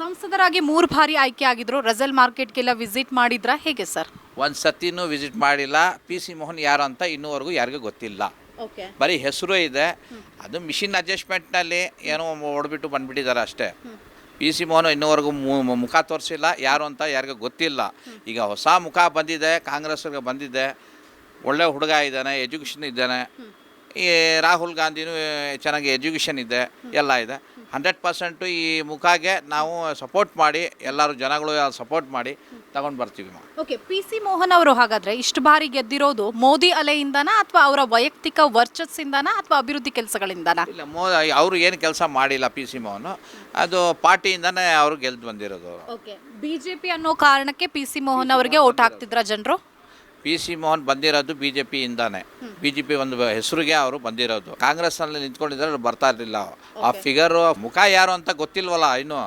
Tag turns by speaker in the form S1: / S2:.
S1: ಸಂಸದರಾಗಿ 3 ಬಾರಿ ಆಯ್ಕೆ ಆಗಿದ್ರು. ರಜಲ್ ಮಾರ್ಕೆಟ್ಗೆಲ್ಲ ವಿಸಿಟ್ ಮಾಡಿದ್ರ ಹೇಗೆ ಸರ್?
S2: ಒಂದು ಸತಿನೂ ವಿಸಿಟ್ ಮಾಡಿಲ್ಲ. ಪಿ ಸಿ ಮೋಹನ್ ಯಾರು ಅಂತ ಇನ್ನೂವರೆಗೂ ಯಾರಿಗೂ ಗೊತ್ತಿಲ್ಲ.
S1: ಓಕೆ.
S2: ಬರೀ ಹೆಸರು ಇದೆ. ಅದು ಮಿಷಿನ್ ಅಡ್ಜಸ್ಟ್ಮೆಂಟ್ನಲ್ಲಿ ಏನೋ ಹೊಡ್ಬಿಟ್ಟು ಬಂದುಬಿಟ್ಟಿದ್ದಾರೆ ಅಷ್ಟೇ. ಪಿ ಸಿ ಮೋಹನ್ ಇನ್ನೂವರೆಗೂ ಮುಖ ತೋರಿಸಿಲ್ಲ, ಯಾರು ಅಂತ ಯಾರಿಗೂ ಗೊತ್ತಿಲ್ಲ. ಈಗ ಹೊಸ ಮುಖ ಬಂದಿದೆ, ಕಾಂಗ್ರೆಸ್ಗೆ ಬಂದಿದೆ, ಒಳ್ಳೆ ಹುಡುಗ ಇದ್ದಾನೆ, ಎಜುಕೇಷನ್ ಇದ್ದಾನೆ. ಈ ರಾಹುಲ್ ಗಾಂಧಿನೂ ಚೆನ್ನಾಗಿ ಎಜುಕೇಷನ್ ಇದೆ, ಎಲ್ಲ ಇದೆ. 100% ಈ ಮುಖಗೆ ನಾವು ಸಪೋರ್ಟ್ ಮಾಡಿ, ಎಲ್ಲರೂ ಜನಗಳು ಸಪೋರ್ಟ್ ಮಾಡಿ ತಗೊಂಡು ಬರ್ತೀವಿ.
S1: ಓಕೆ. ಪಿ ಸಿ ಮೋಹನ್ ಅವರು ಹಾಗಾದ್ರೆ ಇಷ್ಟು ಬಾರಿ ಗೆದ್ದಿರೋದು ಮೋದಿ ಅಲೆಯಿಂದನಾ ಅಥವಾ ಅವರ ವೈಯಕ್ತಿಕ ವರ್ಚಸ್ಸಿಂದನಾ ಅಥವಾ ಅಭಿವೃದ್ಧಿ ಕೆಲಸಗಳಿಂದನಾ?
S2: ಇಲ್ಲ, ಅವರು ಏನು ಕೆಲಸ ಮಾಡಿಲ್ಲ ಪಿ ಸಿ ಮೋಹನ್. ಅದು ಪಾರ್ಟಿಯಿಂದನೇ ಅವರು ಗೆದ್ದು ಬಂದಿರೋದು.
S1: ಓಕೆ. ಬಿಜೆಪಿ ಅನ್ನೋ ಕಾರಣಕ್ಕೆ ಪಿ ಸಿ ಮೋಹನ್ ಅವರಿಗೆ ಓಟ್ ಹಾಕ್ತಿದ್ರ ಜನರು?
S2: ಪಿ ಸಿ ಮೋಹನ್ ಬಂದಿರೋದು ಬಿ ಜೆ ಪಿಯಿಂದಾನೆ. ಬಿ ಜೆ ಪಿ ಒಂದು ಹೆಸರಿಗೆ ಅವರು ಬಂದಿರೋದು. ಕಾಂಗ್ರೆಸ್ನಲ್ಲಿ ನಿಂತ್ಕೊಂಡಿದ್ದಾರೆ, ಬರ್ತಾ ಇರಲಿಲ್ಲ. ಆ ಫಿಗರು ಮುಖ ಯಾರು ಅಂತ ಗೊತ್ತಿಲ್ವಲ್ಲ ಇನ್ನೂ.